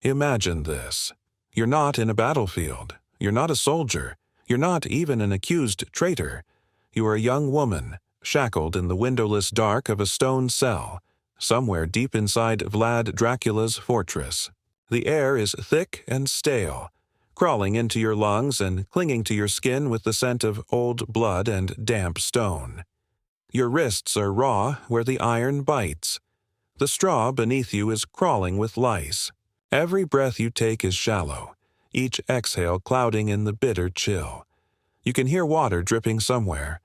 Imagine this. You're not in a battlefield. You're not a soldier. You're not even an accused traitor. You are a young woman, shackled in the windowless dark of a stone cell, somewhere deep inside Vlad Dracula's fortress. The air is thick and stale, crawling into your lungs and clinging to your skin with the scent of old blood and damp stone. Your wrists are raw where the iron bites. The straw beneath you is crawling with lice. Every breath you take is shallow, each exhale clouding in the bitter chill. You can hear water dripping somewhere,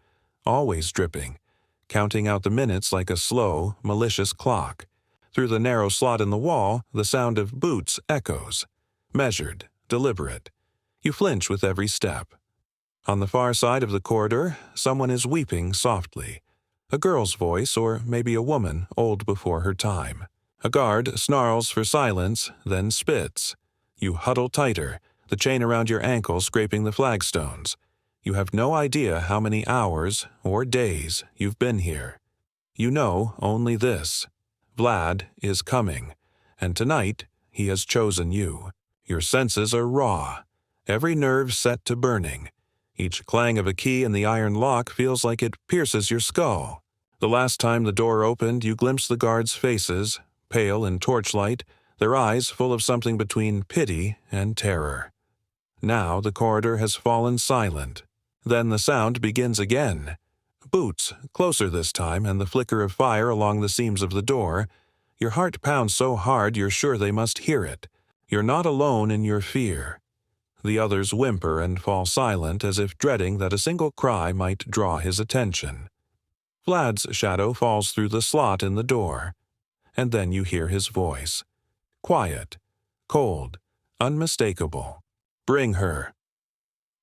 always dripping, counting out the minutes like a slow, malicious clock. Through the narrow slot in the wall, the sound of boots echoes, measured, deliberate. You flinch with every step. On the far side of the corridor, someone is weeping softly. A girl's voice, or maybe a woman old before her time. A guard snarls for silence, then spits. You huddle tighter, the chain around your ankle scraping the flagstones. You have no idea how many hours or days you've been here. You know only this. Vlad is coming, and tonight he has chosen you. Your senses are raw, every nerve set to burning. Each clang of a key in the iron lock feels like it pierces your skull. The last time the door opened, you glimpsed the guards' faces, pale in torchlight, their eyes full of something between pity and terror. Now the corridor has fallen silent. Then the sound begins again. Boots, closer this time, and the flicker of fire along the seams of the door. Your heart pounds so hard you're sure they must hear it. You're not alone in your fear. The others whimper and fall silent as if dreading that a single cry might draw his attention. Vlad's shadow falls through the slot in the door, and then you hear his voice. Quiet, cold, unmistakable. Bring her.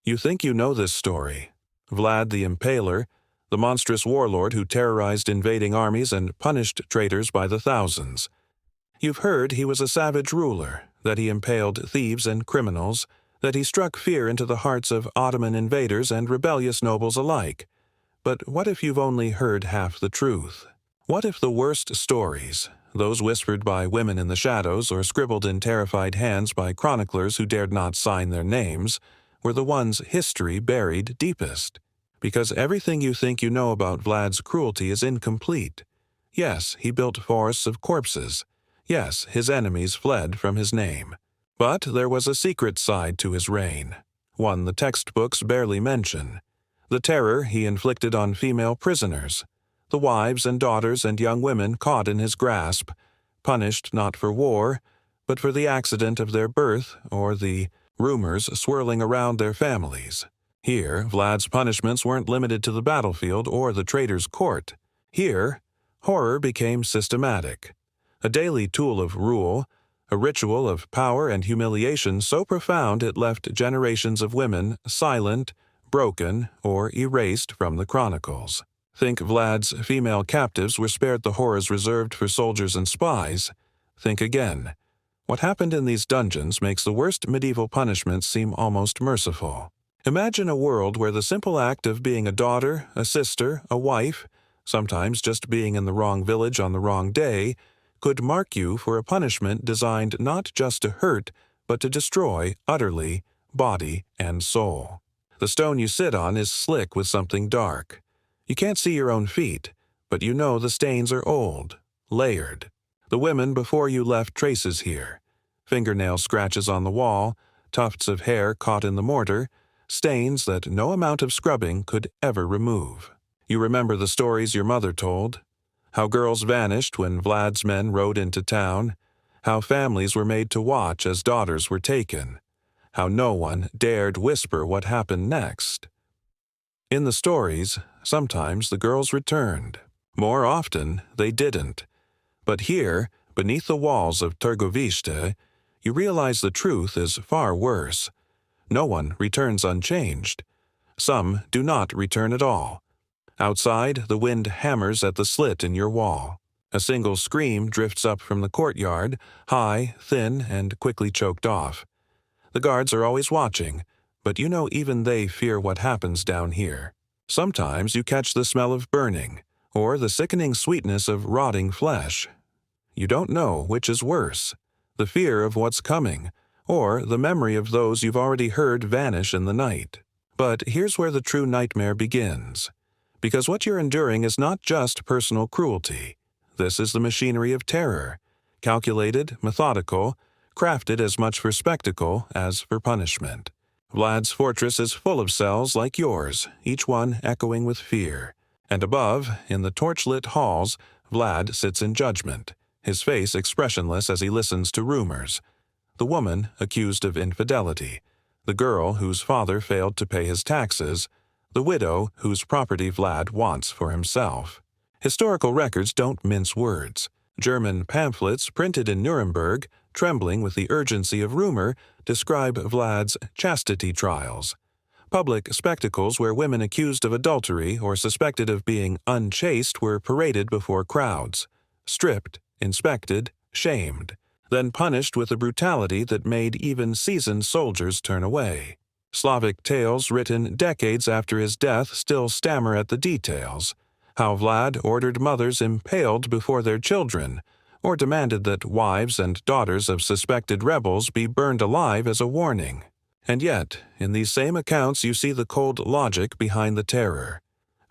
You think you know this story. Vlad the Impaler, the monstrous warlord who terrorized invading armies and punished traitors by the thousands. You've heard he was a savage ruler, that he impaled thieves and criminals, that he struck fear into the hearts of Ottoman invaders and rebellious nobles alike. But what if you've only heard half the truth? What if the worst stories, those whispered by women in the shadows or scribbled in terrified hands by chroniclers who dared not sign their names, were the ones history buried deepest? Because everything you think you know about Vlad's cruelty is incomplete. Yes, he built forests of corpses. Yes, his enemies fled from his name. But there was a secret side to his reign, one the textbooks barely mention. The terror he inflicted on female prisoners, the wives and daughters and young women caught in his grasp, punished not for war, but for the accident of their birth or the rumors swirling around their families. Here, Vlad's punishments weren't limited to the battlefield or the traitor's court. Here, horror became systematic, a daily tool of rule, a ritual of power and humiliation so profound it left generations of women silent, broken, or erased from the chronicles. Think Vlad's female captives were spared the horrors reserved for soldiers and spies. Think again. What happened in these dungeons makes the worst medieval punishments seem almost merciful. Imagine a world where the simple act of being a daughter, a sister, a wife, sometimes just being in the wrong village on the wrong day, could mark you for a punishment designed not just to hurt, but to destroy utterly, body and soul. The stone you sit on is slick with something dark. You can't see your own feet, but you know the stains are old, layered. The women before you left traces here. Fingernail scratches on the wall, tufts of hair caught in the mortar, stains that no amount of scrubbing could ever remove. You remember the stories your mother told, how girls vanished when Vlad's men rode into town, how families were made to watch as daughters were taken, how no one dared whisper what happened next. In the stories, sometimes the girls returned. More often, they didn't. But here, beneath the walls of Târgoviște, you realize the truth is far worse. No one returns unchanged. Some do not return at all. Outside, the wind hammers at the slit in your wall. A single scream drifts up from the courtyard, high, thin, and quickly choked off. The guards are always watching, but you know even they fear what happens down here. Sometimes you catch the smell of burning, or the sickening sweetness of rotting flesh. You don't know which is worse, the fear of what's coming, or the memory of those you've already heard vanish in the night. But here's where the true nightmare begins. Because what you're enduring is not just personal cruelty. This is the machinery of terror, calculated, methodical, crafted as much for spectacle as for punishment. Vlad's fortress is full of cells like yours, each one echoing with fear. And above, in the torchlit halls, Vlad sits in judgment, his face expressionless as he listens to rumors. The woman accused of infidelity, the girl whose father failed to pay his taxes, the widow whose property Vlad wants for himself. Historical records don't mince words. German pamphlets printed in Nuremberg, trembling with the urgency of rumor, describe Vlad's chastity trials. Public spectacles where women accused of adultery or suspected of being unchaste were paraded before crowds, stripped, inspected, shamed, then punished with a brutality that made even seasoned soldiers turn away. Slavic tales written decades after his death still stammer at the details, how Vlad ordered mothers impaled before their children, or demanded that wives and daughters of suspected rebels be burned alive as a warning. And yet, in these same accounts you see the cold logic behind the terror.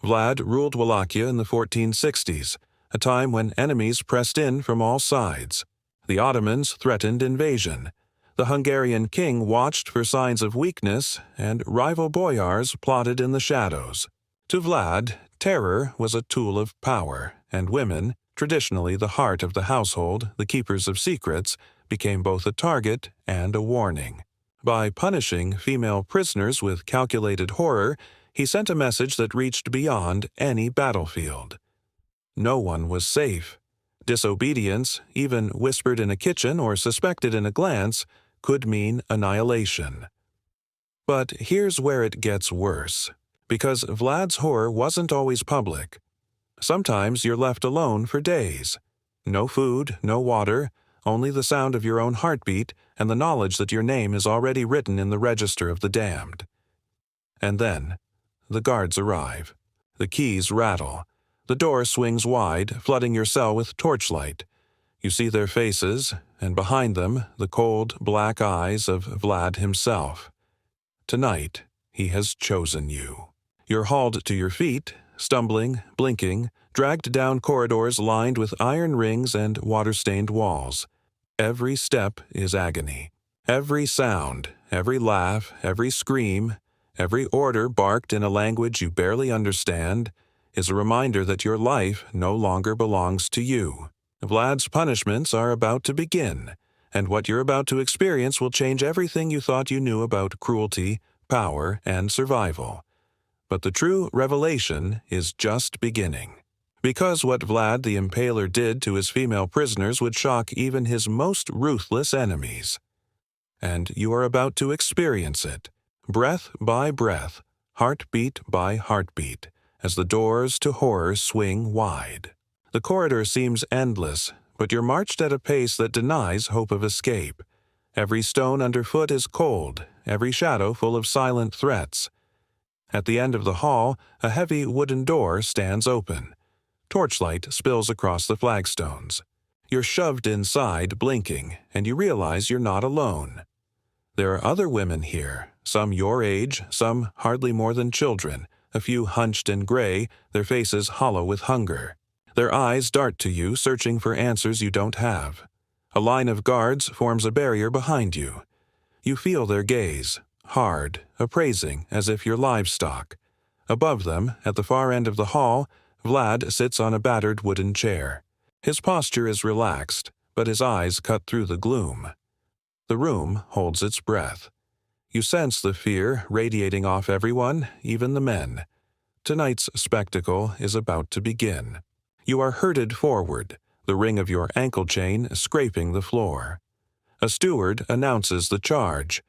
Vlad ruled Wallachia in the 1460s, a time when enemies pressed in from all sides. The Ottomans threatened invasion. The Hungarian king watched for signs of weakness, and rival boyars plotted in the shadows. To Vlad, terror was a tool of power, and women, traditionally the heart of the household, the keepers of secrets, became both a target and a warning. By punishing female prisoners with calculated horror, he sent a message that reached beyond any battlefield. No one was safe. Disobedience, even whispered in a kitchen or suspected in a glance, could mean annihilation. But here's where it gets worse. Because Vlad's horror wasn't always public. Sometimes you're left alone for days. No food, no water, only the sound of your own heartbeat and the knowledge that your name is already written in the register of the damned. And then, the guards arrive. The keys rattle. The door swings wide, flooding your cell with torchlight. You see their faces, and behind them, the cold, black eyes of Vlad himself. Tonight, he has chosen you. You're hauled to your feet, stumbling, blinking, dragged down corridors lined with iron rings and water-stained walls. Every step is agony. Every sound, every laugh, every scream, every order barked in a language you barely understand, is a reminder that your life no longer belongs to you. Vlad's punishments are about to begin, and what you're about to experience will change everything you thought you knew about cruelty, power, and survival. But the true revelation is just beginning. Because what Vlad the Impaler did to his female prisoners would shock even his most ruthless enemies. And you are about to experience it, breath by breath, heartbeat by heartbeat, as the doors to horror swing wide. The corridor seems endless, but you're marched at a pace that denies hope of escape. Every stone underfoot is cold, every shadow full of silent threats. At the end of the hall, a heavy wooden door stands open. Torchlight spills across the flagstones. You're shoved inside, blinking, and you realize you're not alone. There are other women here, some your age, some hardly more than children, a few hunched and gray, their faces hollow with hunger. Their eyes dart to you, searching for answers you don't have. A line of guards forms a barrier behind you. You feel their gaze, hard, appraising, as if you're livestock. Above them, at the far end of the hall, Vlad sits on a battered wooden chair. His posture is relaxed, but his eyes cut through the gloom. The room holds its breath. You sense the fear radiating off everyone, even the men. Tonight's spectacle is about to begin. You are herded forward, the ring of your ankle chain scraping the floor. A steward announces the charge.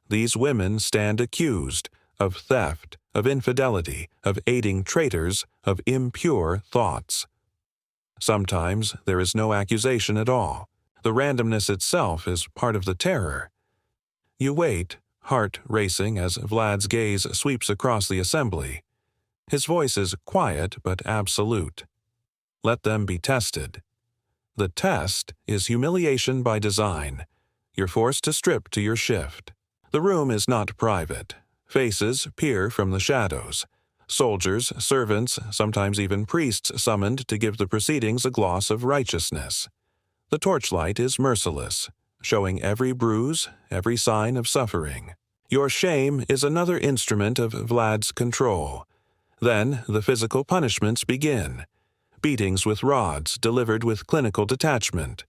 These women stand accused of theft, of infidelity, of aiding traitors, of impure thoughts. Sometimes there is no accusation at all. The randomness itself is part of the terror. You wait, heart racing as Vlad's gaze sweeps across the assembly. His voice is quiet but absolute. Let them be tested. The test is humiliation by design. You're forced to strip to your shift. The room is not private. Faces peer from the shadows. Soldiers, servants, sometimes even priests summoned to give the proceedings a gloss of righteousness. The torchlight is merciless, showing every bruise, every sign of suffering. Your shame is another instrument of Vlad's control. Then the physical punishments begin. Beatings with rods delivered with clinical detachment.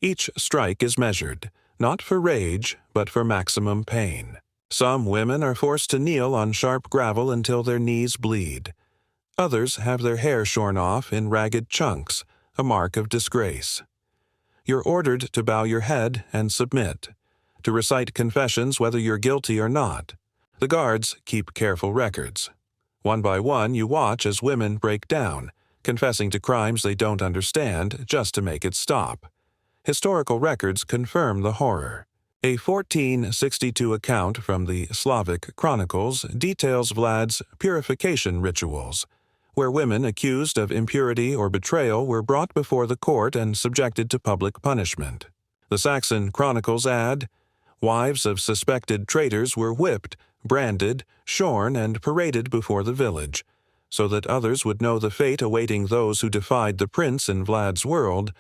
Each strike is measured, not for rage, but for maximum pain. Some women are forced to kneel on sharp gravel until their knees bleed. Others have their hair shorn off in ragged chunks, a mark of disgrace. You're ordered to bow your head and submit, to recite confessions whether you're guilty or not. The guards keep careful records. One by one, you watch as women break down, confessing to crimes they don't understand just to make it stop. Historical records confirm the horror. A 1462 account from the Slavic Chronicles details Vlad's purification rituals, where women accused of impurity or betrayal were brought before the court and subjected to public punishment. The Saxon Chronicles add, wives of suspected traitors were whipped, branded, shorn, and paraded before the village, so that others would know the fate awaiting those who defied the prince in Vlad's world.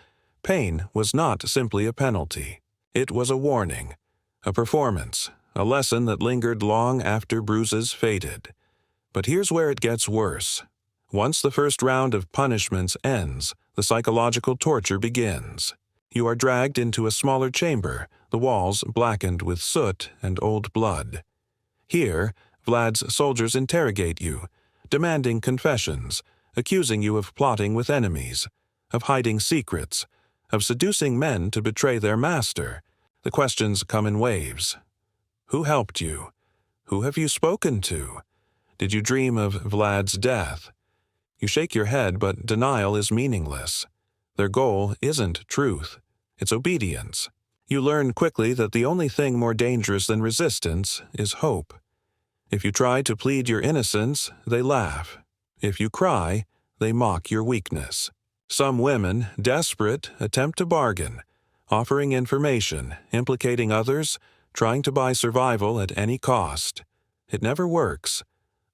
Pain was not simply a penalty. It was a warning, a performance, a lesson that lingered long after bruises faded. But here's where it gets worse. Once the first round of punishments ends, the psychological torture begins. You are dragged into a smaller chamber, the walls blackened with soot and old blood. Here, Vlad's soldiers interrogate you, demanding confessions, accusing you of plotting with enemies, of hiding secrets, of seducing men to betray their master. The questions come in waves. Who helped you? Who have you spoken to? Did you dream of Vlad's death? You shake your head, but denial is meaningless. Their goal isn't truth. It's obedience. You learn quickly that the only thing more dangerous than resistance is hope. If you try to plead your innocence, they laugh. If you cry, they mock your weakness. Some women, desperate, attempt to bargain, offering information, implicating others, trying to buy survival at any cost. It never works.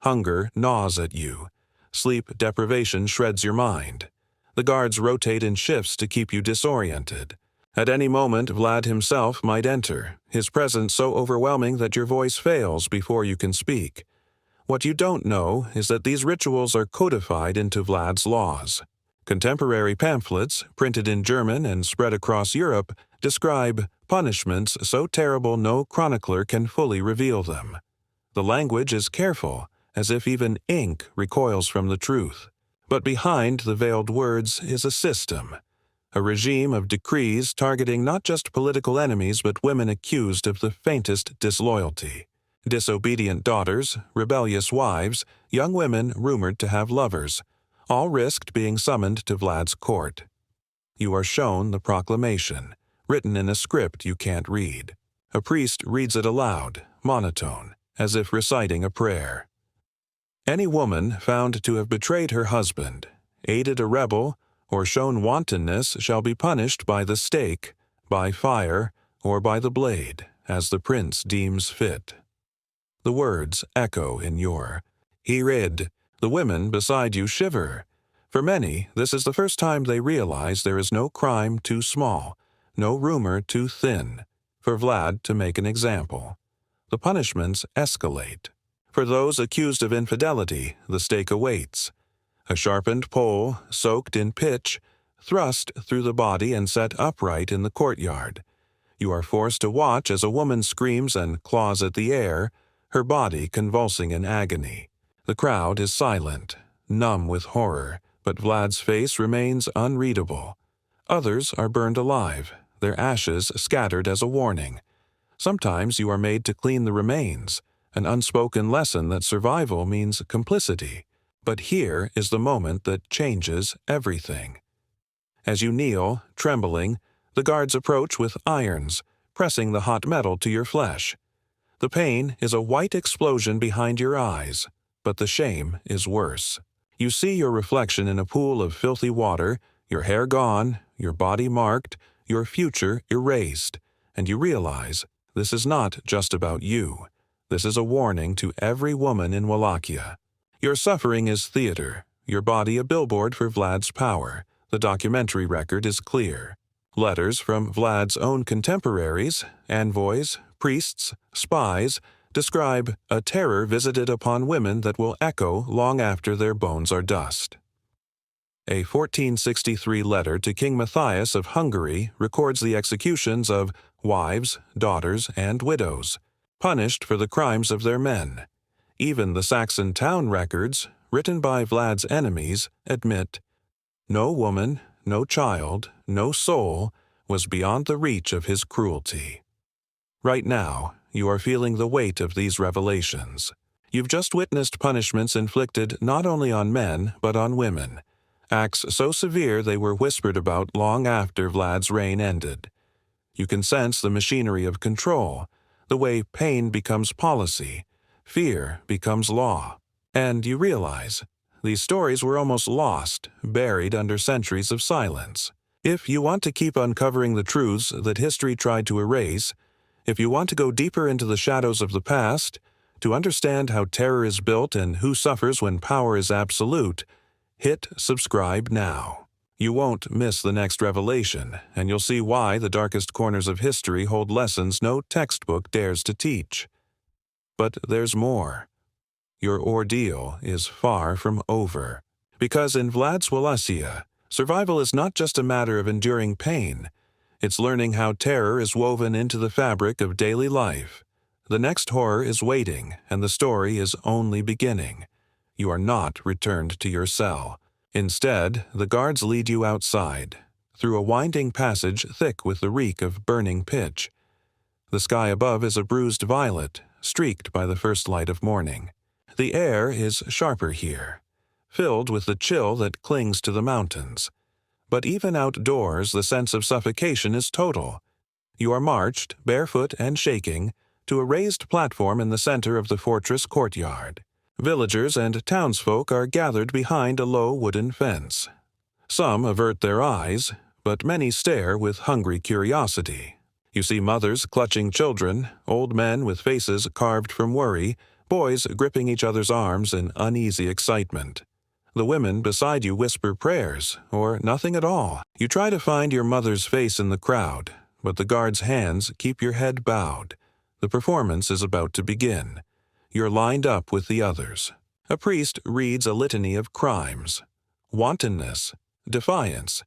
Hunger gnaws at you. Sleep deprivation shreds your mind. The guards rotate in shifts to keep you disoriented. At any moment, Vlad himself might enter, his presence so overwhelming that your voice fails before you can speak. What you don't know is that these rituals are codified into Vlad's laws. Contemporary pamphlets, printed in German and spread across Europe, describe punishments so terrible no chronicler can fully reveal them. The language is careful, as if even ink recoils from the truth. But behind the veiled words is a system, a regime of decrees targeting not just political enemies but women accused of the faintest disloyalty. Disobedient daughters, rebellious wives, young women rumored to have lovers, all risked being summoned to Vlad's court. You are shown the proclamation, written in a script you can't read. A priest reads it aloud, monotone, as if reciting a prayer. Any woman found to have betrayed her husband, aided a rebel, or shown wantonness shall be punished by the stake, by fire, or by the blade, as the prince deems fit. The words echo in your Hirid. The women beside you shiver. For many, this is the first time they realize there is no crime too small, no rumor too thin, for Vlad to make an example. The punishments escalate. For those accused of infidelity, the stake awaits. A sharpened pole, soaked in pitch, thrust through the body and set upright in the courtyard. You are forced to watch as a woman screams and claws at the air, her body convulsing in agony. The crowd is silent, numb with horror, but Vlad's face remains unreadable. Others are burned alive, their ashes scattered as a warning. Sometimes you are made to clean the remains, an unspoken lesson that survival means complicity. But here is the moment that changes everything. As you kneel, trembling, the guards approach with irons, pressing the hot metal to your flesh. The pain is a white explosion behind your eyes, but the shame is worse. You see your reflection in a pool of filthy water, your hair gone, your body marked, your future erased, and you realize this is not just about you. This is a warning to every woman in Wallachia. Your suffering is theater, your body a billboard for Vlad's power. The documentary record is clear. Letters from Vlad's own contemporaries, envoys, priests, spies, describe a terror visited upon women that will echo long after their bones are dust. A 1463 letter to King Matthias of Hungary records the executions of wives, daughters, and widows, punished for the crimes of their men. Even the Saxon town records, written by Vlad's enemies, admit, no woman, no child, no soul was beyond the reach of his cruelty. Right now, you are feeling the weight of these revelations. You've just witnessed punishments inflicted not only on men, but on women. Acts so severe they were whispered about long after Vlad's reign ended. You can sense the machinery of control, the way pain becomes policy, fear becomes law. And you realize, these stories were almost lost, buried under centuries of silence. If you want to keep uncovering the truths that history tried to erase, if you want to go deeper into the shadows of the past, to understand how terror is built and who suffers when power is absolute, hit subscribe now. You won't miss the next revelation, and you'll see why the darkest corners of history hold lessons no textbook dares to teach. But there's more. Your ordeal is far from over. Because in Vlad's Wallachia, survival is not just a matter of enduring pain. It's learning how terror is woven into the fabric of daily life. The next horror is waiting, and the story is only beginning. You are not returned to your cell. Instead, the guards lead you outside, through a winding passage thick with the reek of burning pitch. The sky above is a bruised violet, streaked by the first light of morning. The air is sharper here, filled with the chill that clings to the mountains. But even outdoors, the sense of suffocation is total. You are marched, barefoot and shaking, to a raised platform in the center of the fortress courtyard. Villagers and townsfolk are gathered behind a low wooden fence. Some avert their eyes, but many stare with hungry curiosity. You see mothers clutching children, old men with faces carved from worry, boys gripping each other's arms in uneasy excitement. The women beside you whisper prayers, or nothing at all. You try to find your mother's face in the crowd, but the guards' hands keep your head bowed. The performance is about to begin. You're lined up with the others. A priest reads a litany of crimes: wantonness, defiance,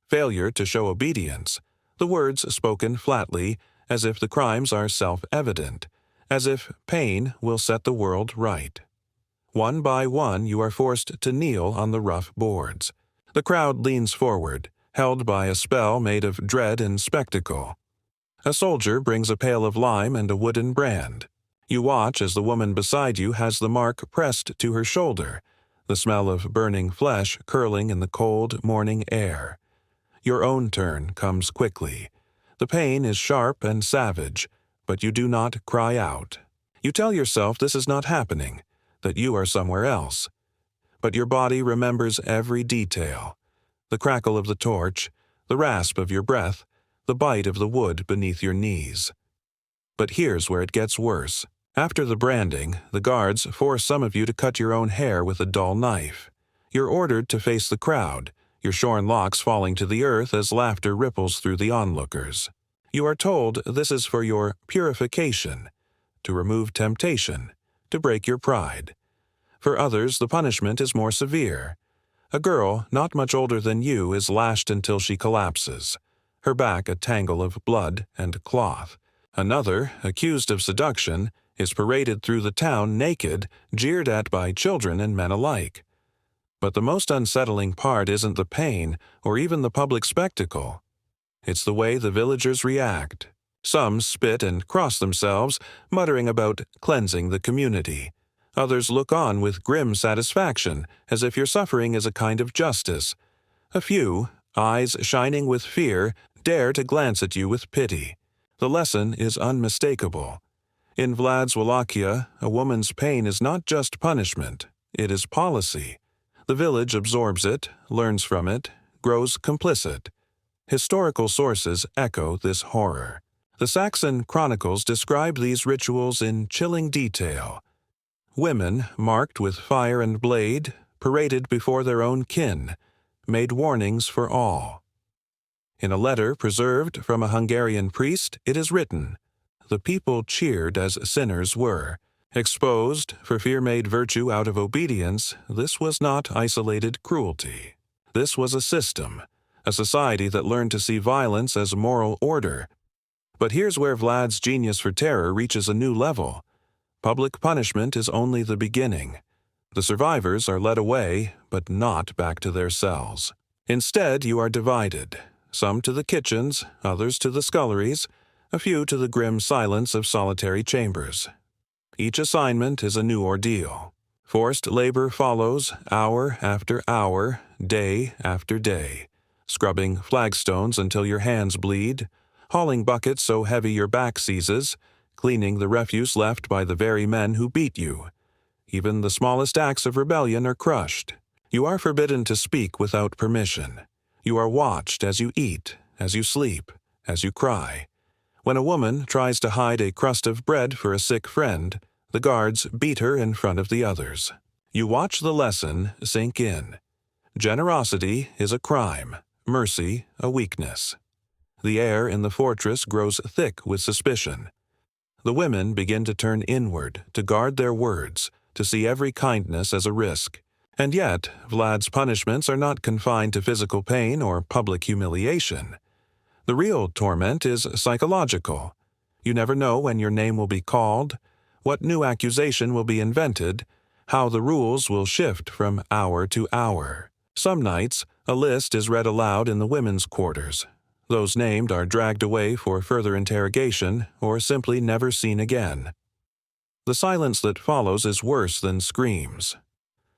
failure to show obedience, the words spoken flatly, as if the crimes are self-evident, as if pain will set the world right. One by one, you are forced to kneel on the rough boards. The crowd leans forward, held by a spell made of dread and spectacle. A soldier brings a pail of lime and a wooden brand. You watch as the woman beside you has the mark pressed to her shoulder, the smell of burning flesh curling in the cold morning air. Your own turn comes quickly. The pain is sharp and savage, but you do not cry out. You tell yourself this is not happening, that you are somewhere else. But your body remembers every detail: the crackle of the torch, the rasp of your breath, the bite of the wood beneath your knees. But here's where it gets worse. After the branding, the guards force some of you to cut your own hair with a dull knife. You're ordered to face the crowd, your shorn locks falling to the earth as laughter ripples through the onlookers. You are told this is for your purification, to remove temptation, to break your pride. For others, the punishment is more severe. A girl, not much older than you, is lashed until she collapses, her back a tangle of blood and cloth. Another, accused of seduction, is paraded through the town naked, jeered at by children and men alike. But the most unsettling part isn't the pain or even the public spectacle. It's the way the villagers react. Some spit and cross themselves, muttering about cleansing the community. Others look on with grim satisfaction, as if your suffering is a kind of justice. A few, eyes shining with fear, dare to glance at you with pity. The lesson is unmistakable. In Vlad's Wallachia, a woman's pain is not just punishment, it is policy. The village absorbs it, learns from it, grows complicit. Historical sources echo this horror. The Saxon chronicles describe these rituals in chilling detail. Women, marked with fire and blade, paraded before their own kin, made warnings for all. In a letter preserved from a Hungarian priest, it is written, "The people cheered as sinners were. Exposed, for fear made virtue out of obedience, this was not isolated cruelty. This was a system, a society that learned to see violence as moral order." But here's where Vlad's genius for terror reaches a new level. Public punishment is only the beginning. The survivors are led away, but not back to their cells. Instead, you are divided, some to the kitchens, others to the sculleries, a few to the grim silence of solitary chambers. Each assignment is a new ordeal. Forced labor follows hour after hour, day after day, scrubbing flagstones until your hands bleed, hauling buckets so heavy your back seizes, cleaning the refuse left by the very men who beat you. Even the smallest acts of rebellion are crushed. You are forbidden to speak without permission. You are watched as you eat, as you sleep, as you cry. When a woman tries to hide a crust of bread for a sick friend, the guards beat her in front of the others. You watch the lesson sink in. Generosity is a crime, mercy a weakness. The air in the fortress grows thick with suspicion. The women begin to turn inward, to guard their words, to see every kindness as a risk. And yet, Vlad's punishments are not confined to physical pain or public humiliation. The real torment is psychological. You never know when your name will be called, what new accusation will be invented, how the rules will shift from hour to hour. Some nights, a list is read aloud in the women's quarters. Those named are dragged away for further interrogation or simply never seen again. The silence that follows is worse than screams.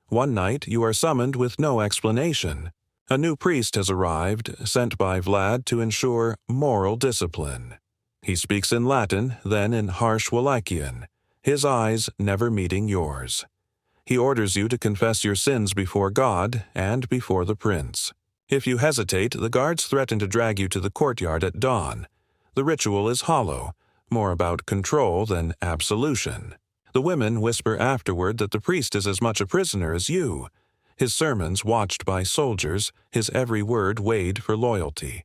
One night you are summoned with no explanation. A new priest has arrived, sent by Vlad to ensure moral discipline. He speaks in Latin, then in harsh Wallachian, his eyes never meeting yours. He orders you to confess your sins before God and before the prince. If you hesitate, the guards threaten to drag you to the courtyard at dawn. The ritual is hollow, more about control than absolution. The women whisper afterward that the priest is as much a prisoner as you. His sermons watched by soldiers, his every word weighed for loyalty.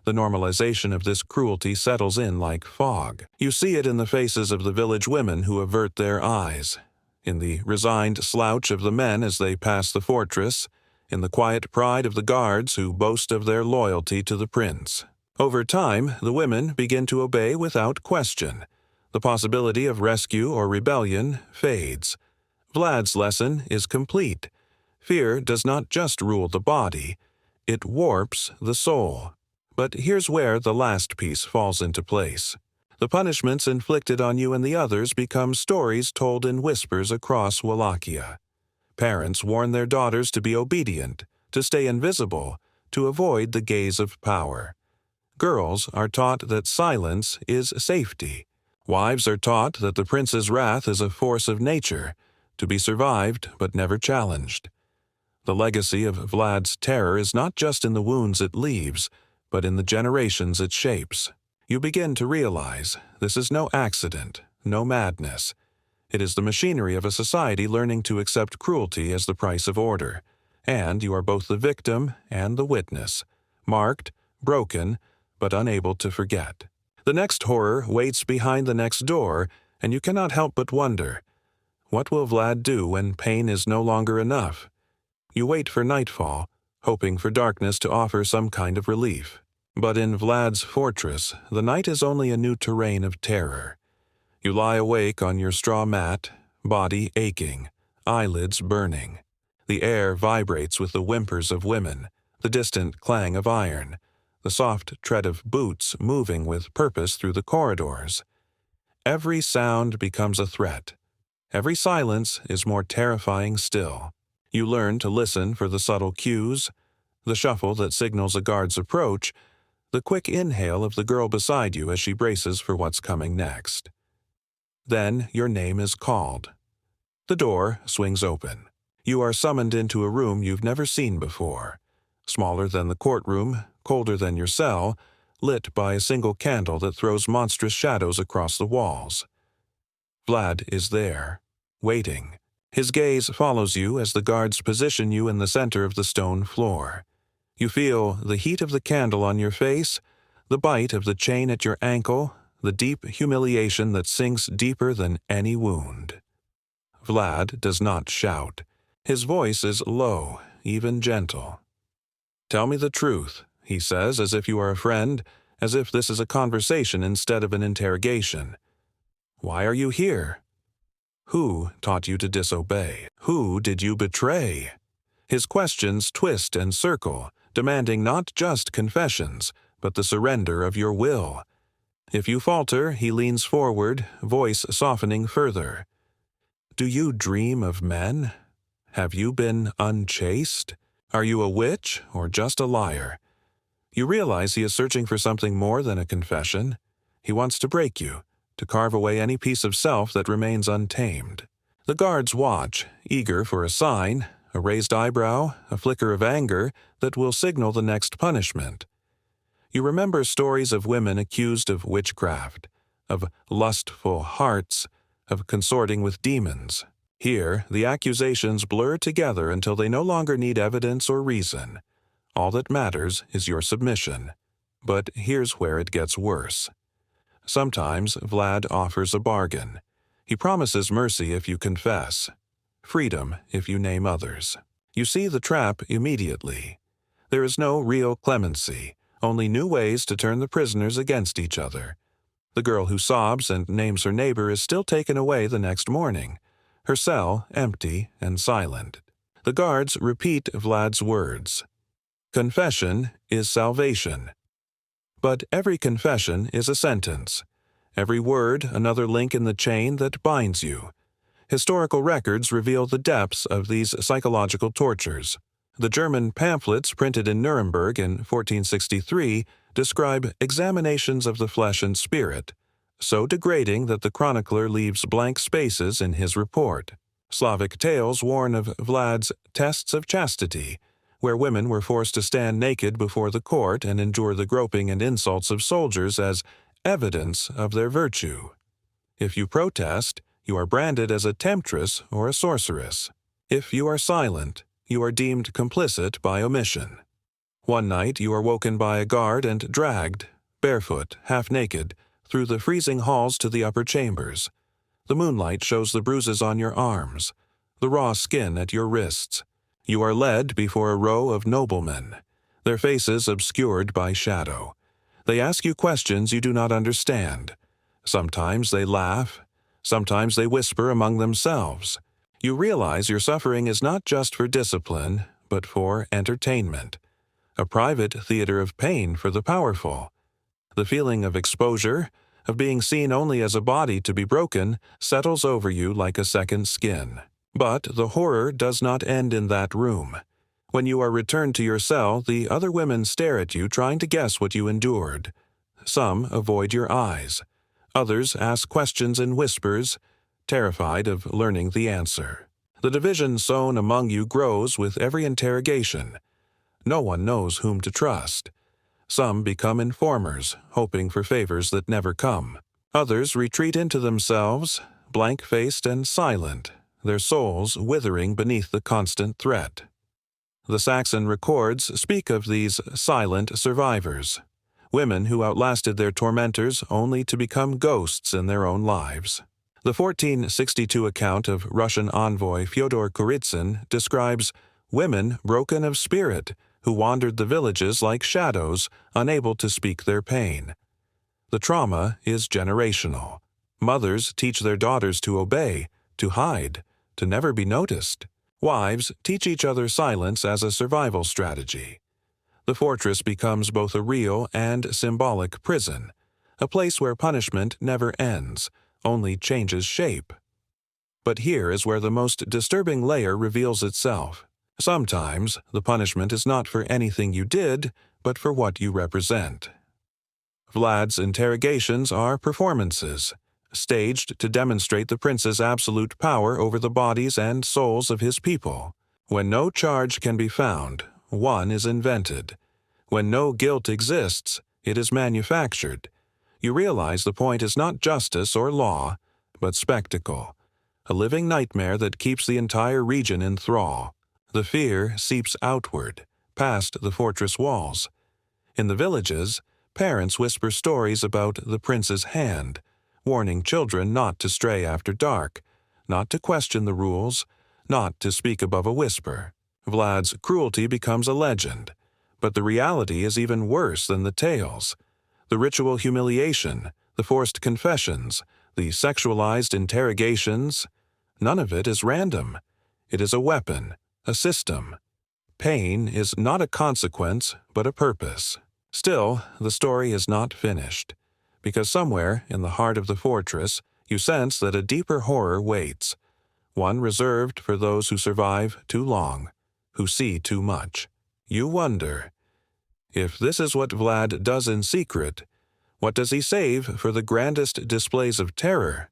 The normalization of this cruelty settles in like fog. You see it in the faces of the village women who avert their eyes, in the resigned slouch of the men as they pass the fortress, in the quiet pride of the guards who boast of their loyalty to the prince. Over time, the women begin to obey without question. The possibility of rescue or rebellion fades. Vlad's lesson is complete. Fear does not just rule the body, it warps the soul. But here's where the last piece falls into place. The punishments inflicted on you and the others become stories told in whispers across Wallachia. Parents warn their daughters to be obedient, to stay invisible, to avoid the gaze of power. Girls are taught that silence is safety. Wives are taught that the prince's wrath is a force of nature, to be survived but never challenged. The legacy of Vlad's terror is not just in the wounds it leaves, but in the generations it shapes. You begin to realize this is no accident, no madness. It is the machinery of a society learning to accept cruelty as the price of order. And you are both the victim and the witness, marked, broken, but unable to forget. The next horror waits behind the next door, and you cannot help but wonder, what will Vlad do when pain is no longer enough? You wait for nightfall, hoping for darkness to offer some kind of relief. But in Vlad's fortress, the night is only a new terrain of terror. You lie awake on your straw mat, body aching, eyelids burning. The air vibrates with the whimpers of women, the distant clang of iron, the soft tread of boots moving with purpose through the corridors. Every sound becomes a threat. Every silence is more terrifying still. You learn to listen for the subtle cues, the shuffle that signals a guard's approach, the quick inhale of the girl beside you as she braces for what's coming next. Then your name is called. The door swings open. You are summoned into a room you've never seen before. Smaller than the courtroom, colder than your cell, lit by a single candle that throws monstrous shadows across the walls. Vlad is there, waiting. His gaze follows you as the guards position you in the center of the stone floor. You feel the heat of the candle on your face, the bite of the chain at your ankle, the deep humiliation that sinks deeper than any wound. Vlad does not shout. His voice is low, even gentle. "Tell me the truth," he says, as if you are a friend, as if this is a conversation instead of an interrogation. "Why are you here? Who taught you to disobey? Who did you betray?" His questions twist and circle, demanding not just confessions, but the surrender of your will. If you falter, he leans forward, voice softening further. "Do you dream of men? Have you been unchaste? Are you a witch or just a liar?" You realize he is searching for something more than a confession. He wants to break you, to carve away any piece of self that remains untamed. The guards watch, eager for a sign, a raised eyebrow, a flicker of anger that will signal the next punishment. You remember stories of women accused of witchcraft, of lustful hearts, of consorting with demons. Here, the accusations blur together until they no longer need evidence or reason. All that matters is your submission. But here's where it gets worse. Sometimes Vlad offers a bargain. He promises mercy if you confess, freedom if you name others. You see the trap immediately. There is no real clemency, only new ways to turn the prisoners against each other. The girl who sobs and names her neighbor is still taken away the next morning, her cell empty and silent. The guards repeat Vlad's words. Confession is salvation. But every confession is a sentence. Every word another link in the chain that binds you. Historical records reveal the depths of these psychological tortures. The German pamphlets printed in Nuremberg in 1463 describe examinations of the flesh and spirit, so degrading that the chronicler leaves blank spaces in his report. Slavic tales warn of Vlad's tests of chastity, where women were forced to stand naked before the court and endure the groping and insults of soldiers as evidence of their virtue. If you protest, you are branded as a temptress or a sorceress. If you are silent, you are deemed complicit by omission. One night you are woken by a guard and dragged, barefoot, half-naked, through the freezing halls to the upper chambers. The moonlight shows the bruises on your arms, the raw skin at your wrists. You are led before a row of noblemen, their faces obscured by shadow. They ask you questions you do not understand. Sometimes they laugh, sometimes they whisper among themselves. You realize your suffering is not just for discipline, but for entertainment. A private theater of pain for the powerful. The feeling of exposure, of being seen only as a body to be broken, settles over you like a second skin. But the horror does not end in that room. When you are returned to your cell, the other women stare at you trying to guess what you endured. Some avoid your eyes. Others ask questions in whispers, terrified of learning the answer. The division sown among you grows with every interrogation. No one knows whom to trust. Some become informers, hoping for favors that never come. Others retreat into themselves, blank-faced and silent, their souls withering beneath the constant threat. The Saxon records speak of these silent survivors, women who outlasted their tormentors only to become ghosts in their own lives. The 1462 account of Russian envoy Fyodor Kuritsyn describes women broken of spirit who wandered the villages like shadows, unable to speak their pain. The trauma is generational. Mothers teach their daughters to obey, to hide, to never be noticed. Wives teach each other silence as a survival strategy. The fortress becomes both a real and symbolic prison, a place where punishment never ends, only changes shape. But here is where the most disturbing layer reveals itself. Sometimes the punishment is not for anything you did, but for what you represent. Vlad's interrogations are performances, staged to demonstrate the prince's absolute power over the bodies and souls of his people. When no charge can be found, one is invented. When no guilt exists, it is manufactured. You realize the point is not justice or law, but spectacle, a living nightmare that keeps the entire region in thrall. The fear seeps outward, past the fortress walls. In the villages, parents whisper stories about the prince's hand, warning children not to stray after dark, not to question the rules, not to speak above a whisper. Vlad's cruelty becomes a legend, but the reality is even worse than the tales. The ritual humiliation, the forced confessions, the sexualized interrogations, none of it is random. It is a weapon, a system. Pain is not a consequence, but a purpose. Still, the story is not finished, because somewhere in the heart of the fortress you sense that a deeper horror waits, one reserved for those who survive too long, who see too much. You wonder, if this is what Vlad does in secret, what does he save for the grandest displays of terror?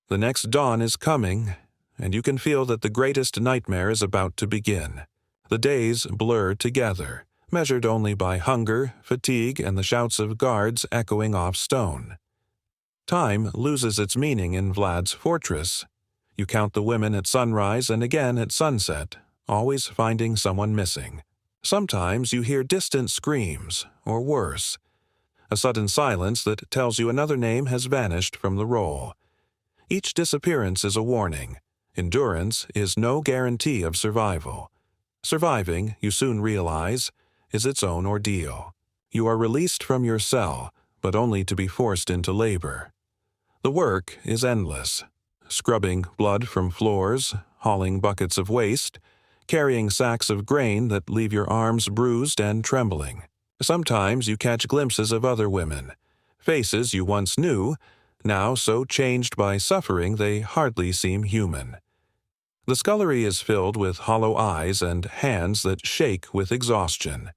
The next dawn is coming, and you can feel that the greatest nightmare is about to begin. The days blur together, measured only by hunger, fatigue, and the shouts of guards echoing off stone. Time loses its meaning in Vlad's fortress. You count the women at sunrise and again at sunset, always finding someone missing. Sometimes you hear distant screams, or worse, a sudden silence that tells you another name has vanished from the roll. Each disappearance is a warning. Endurance is no guarantee of survival. Surviving, you soon realize, is its own ordeal. You are released from your cell, but only to be forced into labor. The work is endless. Scrubbing blood from floors, hauling buckets of waste, carrying sacks of grain that leave your arms bruised and trembling. Sometimes you catch glimpses of other women, faces you once knew, now so changed by suffering they hardly seem human. The scullery is filled with hollow eyes and hands that shake with exhaustion.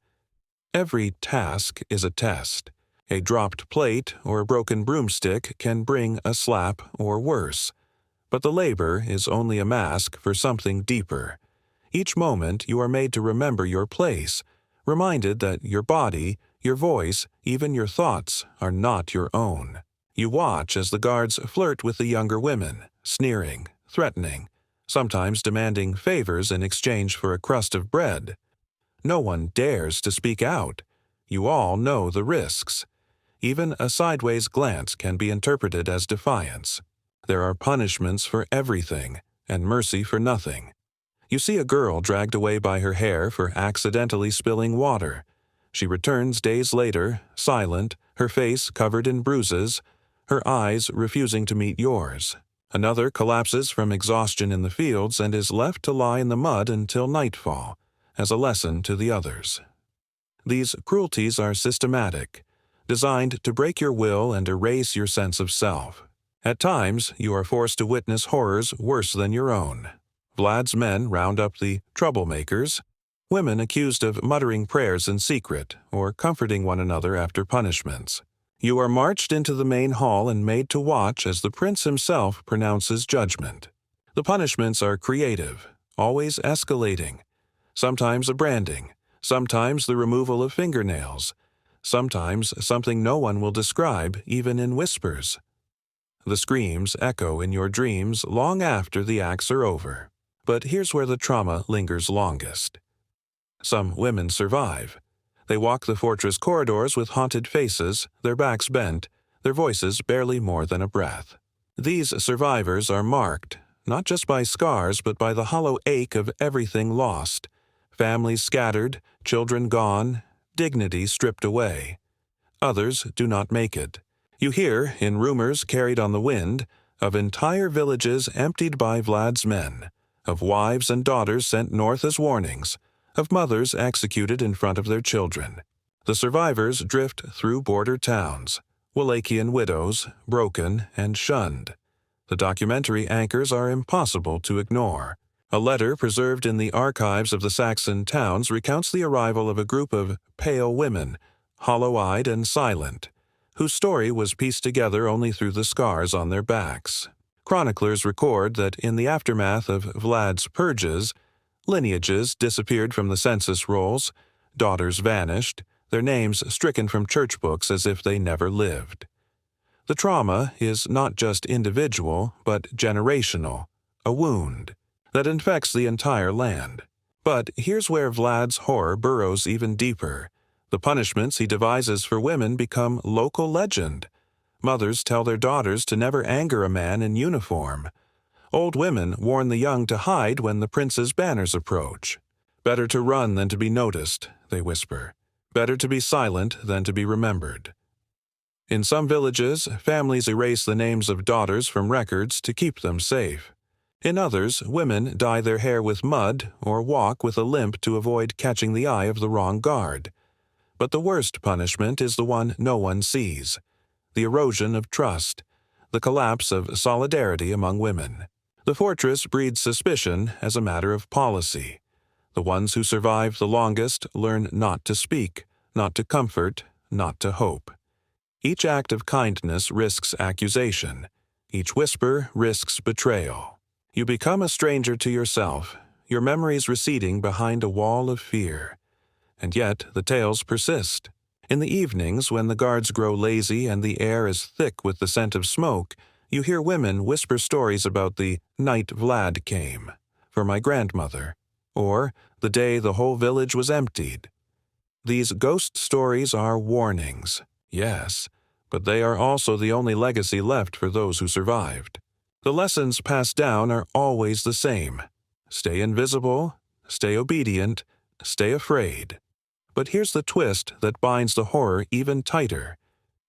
Every task is a test. A dropped plate or a broken broomstick can bring a slap or worse. But the labor is only a mask for something deeper. Each moment you are made to remember your place, reminded that your body, your voice, even your thoughts are not your own. You watch as the guards flirt with the younger women, sneering, threatening, sometimes demanding favors in exchange for a crust of bread. No one dares to speak out. You all know the risks. Even a sideways glance can be interpreted as defiance. There are punishments for everything, and mercy for nothing. You see a girl dragged away by her hair for accidentally spilling water. She returns days later, silent, her face covered in bruises, her eyes refusing to meet yours. Another collapses from exhaustion in the fields and is left to lie in the mud until nightfall, as a lesson to the others. These cruelties are systematic, designed to break your will and erase your sense of self. At times, you are forced to witness horrors worse than your own. Vlad's men round up the troublemakers, women accused of muttering prayers in secret or comforting one another after punishments. You are marched into the main hall and made to watch as the prince himself pronounces judgment. The punishments are creative, always escalating. Sometimes a branding, sometimes the removal of fingernails, sometimes something no one will describe even in whispers. The screams echo in your dreams long after the acts are over. But here's where the trauma lingers longest. Some women survive. They walk the fortress corridors with haunted faces, their backs bent, their voices barely more than a breath. These survivors are marked, not just by scars but by the hollow ache of everything lost. Families scattered, children gone, dignity stripped away. Others do not make it. You hear, in rumors carried on the wind, of entire villages emptied by Vlad's men, of wives and daughters sent north as warnings, of mothers executed in front of their children. The survivors drift through border towns, Wallachian widows, broken and shunned. The documentary anchors are impossible to ignore. A letter preserved in the archives of the Saxon towns recounts the arrival of a group of pale women, hollow-eyed and silent, whose story was pieced together only through the scars on their backs. Chroniclers record that in the aftermath of Vlad's purges, lineages disappeared from the census rolls, daughters vanished, their names stricken from church books as if they never lived. The trauma is not just individual, but generational, a wound that infects the entire land. But here's where Vlad's horror burrows even deeper. The punishments he devises for women become local legend. Mothers tell their daughters to never anger a man in uniform. Old women warn the young to hide when the prince's banners approach. Better to run than to be noticed, they whisper. Better to be silent than to be remembered. In some villages, families erase the names of daughters from records to keep them safe. In others, women dye their hair with mud or walk with a limp to avoid catching the eye of the wrong guard. But the worst punishment is the one no one sees: the erosion of trust, the collapse of solidarity among women. The fortress breeds suspicion as a matter of policy. The ones who survive the longest learn not to speak, not to comfort, not to hope. Each act of kindness risks accusation. Each whisper risks betrayal. You become a stranger to yourself, your memories receding behind a wall of fear. And yet the tales persist. In the evenings, when the guards grow lazy and the air is thick with the scent of smoke, you hear women whisper stories about the night Vlad came, for my grandmother, or the day the whole village was emptied. These ghost stories are warnings, yes, but they are also the only legacy left for those who survived. The lessons passed down are always the same. Stay invisible, stay obedient, stay afraid. But here's the twist that binds the horror even tighter.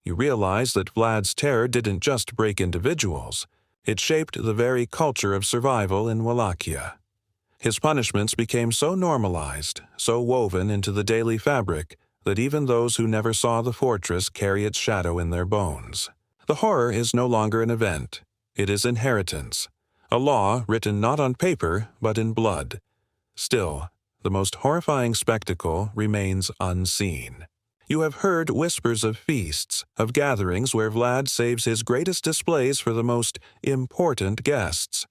You realize that Vlad's terror didn't just break individuals. It shaped the very culture of survival in Wallachia. His punishments became so normalized, so woven into the daily fabric, that even those who never saw the fortress carry its shadow in their bones. The horror is no longer an event. It is inheritance, a law written not on paper but in blood. Still, the most horrifying spectacle remains unseen. You have heard whispers of feasts, of gatherings where Vlad saves his greatest displays for the most important guests.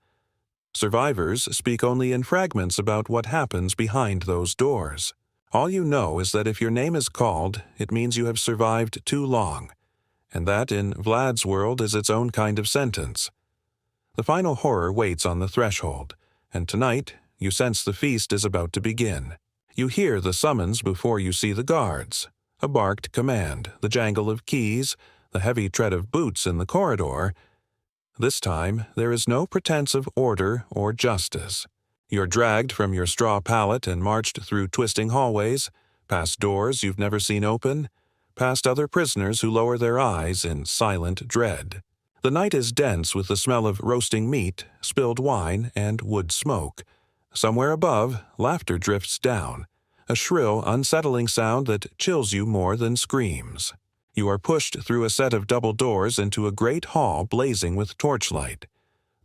Survivors speak only in fragments about what happens behind those doors. All you know is that if your name is called, it means you have survived too long, and that in Vlad's world is its own kind of sentence. The final horror waits on the threshold, and tonight you sense the feast is about to begin. You hear the summons before you see the guards, a barked command, the jangle of keys, the heavy tread of boots in the corridor. This time there is no pretense of order or justice. You're dragged from your straw pallet and marched through twisting hallways, past doors you've never seen open, past other prisoners who lower their eyes in silent dread. The night is dense with the smell of roasting meat, spilled wine, and wood smoke. Somewhere above, laughter drifts down, a shrill, unsettling sound that chills you more than screams. You are pushed through a set of double doors into a great hall blazing with torchlight.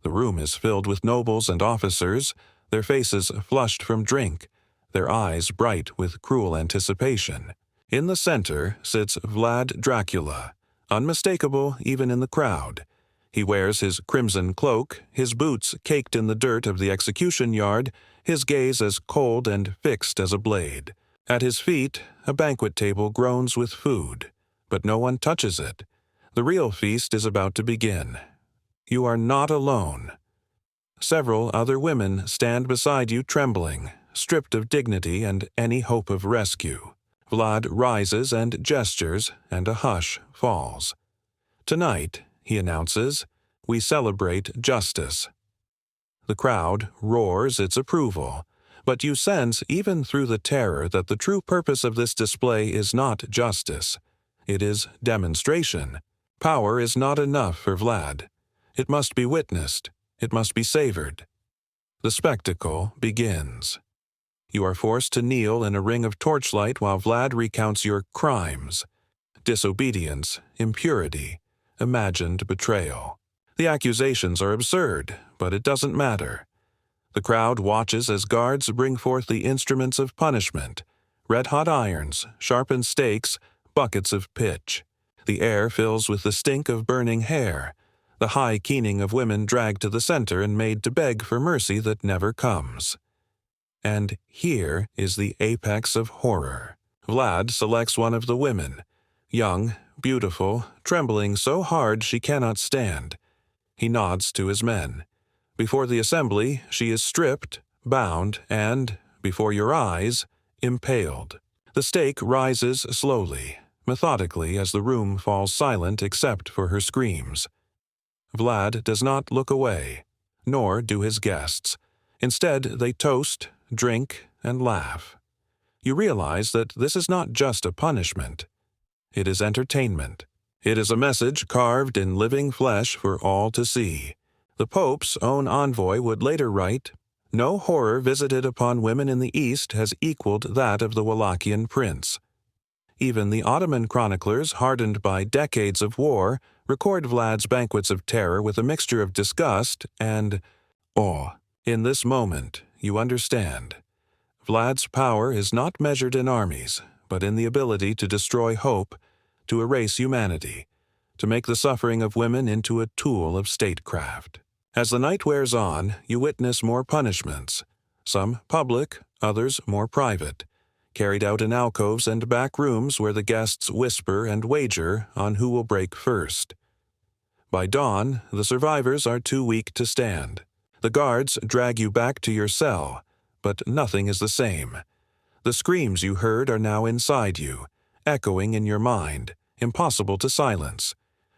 The room is filled with nobles and officers, their faces flushed from drink, their eyes bright with cruel anticipation. In the center sits Vlad Dracula, unmistakable even in the crowd. He wears his crimson cloak, his boots caked in the dirt of the execution yard, his gaze as cold and fixed as a blade. At his feet, a banquet table groans with food, but no one touches it. The real feast is about to begin. You are not alone. Several other women stand beside you trembling, stripped of dignity and any hope of rescue. Vlad rises and gestures, and a hush falls. Tonight, he announces, we celebrate justice. The crowd roars its approval, but you sense even through the terror that the true purpose of this display is not justice. It is demonstration. Power is not enough for Vlad. It must be witnessed. It must be savored. The spectacle begins. You are forced to kneel in a ring of torchlight while Vlad recounts your crimes: disobedience, impurity, imagined betrayal. The accusations are absurd, but it doesn't matter. The crowd watches as guards bring forth the instruments of punishment: red-hot irons, sharpened stakes, buckets of pitch. The air fills with the stink of burning hair, the high keening of women dragged to the center and made to beg for mercy that never comes. And here is the apex of horror. Vlad selects one of the women, young, beautiful, trembling so hard she cannot stand. He nods to his men. Before the assembly, she is stripped, bound, and, before your eyes, impaled. The stake rises slowly, methodically as the room falls silent except for her screams. Vlad does not look away, nor do his guests. Instead, they toast, drink, and laugh. You realize that this is not just a punishment. It is entertainment. It is a message carved in living flesh for all to see. The Pope's own envoy would later write, "No horror visited upon women in the East has equaled that of the Wallachian prince." Even the Ottoman chroniclers, hardened by decades of war, record Vlad's banquets of terror with a mixture of disgust and awe. In this moment, you understand. Vlad's power is not measured in armies, but in the ability to destroy hope, to erase humanity, to make the suffering of women into a tool of statecraft. As the night wears on, you witness more punishments, some public, others more private, carried out in alcoves and back rooms where the guests whisper and wager on who will break first. By dawn, the survivors are too weak to stand. The guards drag you back to your cell, but nothing is the same. The screams you heard are now inside you, echoing in your mind, impossible to silence.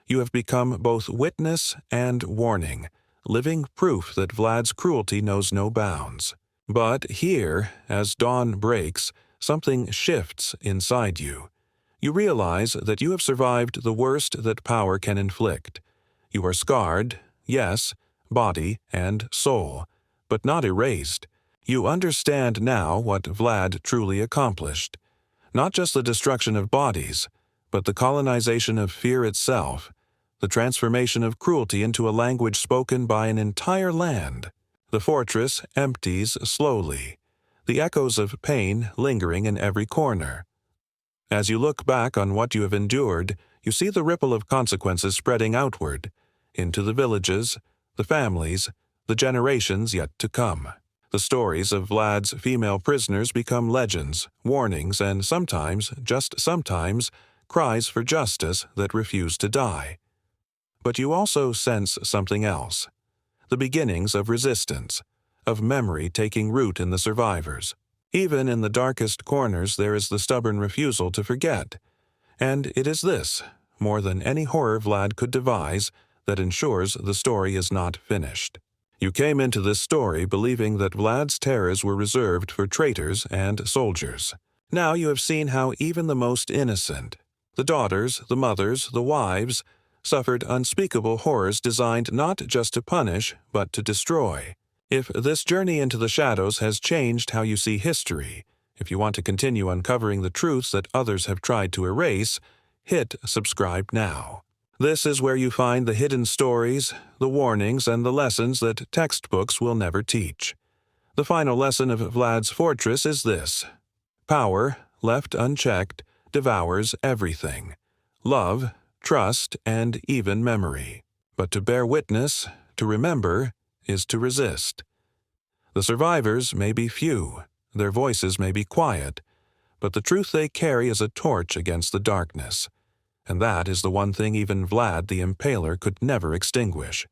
You have become both witness and warning, living proof that Vlad's cruelty knows no bounds. But here, as dawn breaks, something shifts inside you. You realize that you have survived the worst that power can inflict. You are scarred, yes, body and soul, but not erased. You understand now what Vlad truly accomplished. Not just the destruction of bodies, but the colonization of fear itself, the transformation of cruelty into a language spoken by an entire land. The fortress empties slowly, the echoes of pain lingering in every corner. As you look back on what you have endured, you see the ripple of consequences spreading outward, into the villages, the families, the generations yet to come. The stories of Vlad's female prisoners become legends, warnings, and sometimes, just sometimes, cries for justice that refuse to die. But you also sense something else. The beginnings of resistance, of memory taking root in the survivors. Even in the darkest corners there is the stubborn refusal to forget. And it is this, more than any horror Vlad could devise, that ensures the story is not finished. You came into this story believing that Vlad's terrors were reserved for traitors and soldiers. Now you have seen how even the most innocent, the daughters, the mothers, the wives, suffered unspeakable horrors designed not just to punish, but to destroy. If this journey into the shadows has changed how you see history, if you want to continue uncovering the truths that others have tried to erase, hit subscribe now. This is where you find the hidden stories, the warnings, and the lessons that textbooks will never teach. The final lesson of Vlad's fortress is this: power, left unchecked, devours everything. Love, trust, and even memory. But to bear witness, to remember, is to resist. The survivors may be few, their voices may be quiet, but the truth they carry is a torch against the darkness. And that is the one thing even Vlad the Impaler could never extinguish.